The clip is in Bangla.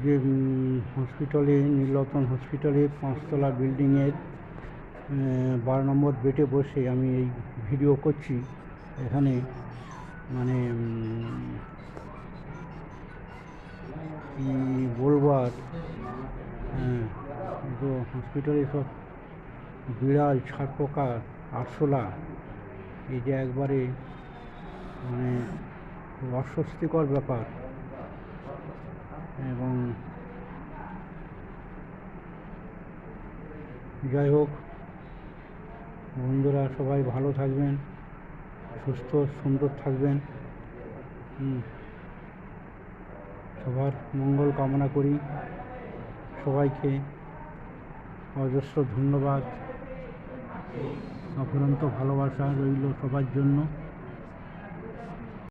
যে হসপিটালে নীলরতন হসপিটালে 5তলা বিল্ডিংয়ের 12 নম্বর বেডে বসে আমি এই ভিডিও করছি। এখানে মানে কি বলবো আর, তো হসপিটালে সব বিড়াল, ছারপোকা, আরশোলা, এই যে একবারে মানে খুব অস্বস্তিকর ব্যাপার। এবং যাই হোক, বন্ধুরা সবাই ভালো থাকবেন, সুস্থ সুন্দর থাকবেন। সবার মঙ্গল কামনা করি। সবাইকে অজস্র ধন্যবাদ, অফুরন্ত ভালোবাসা রইল সবার জন্য।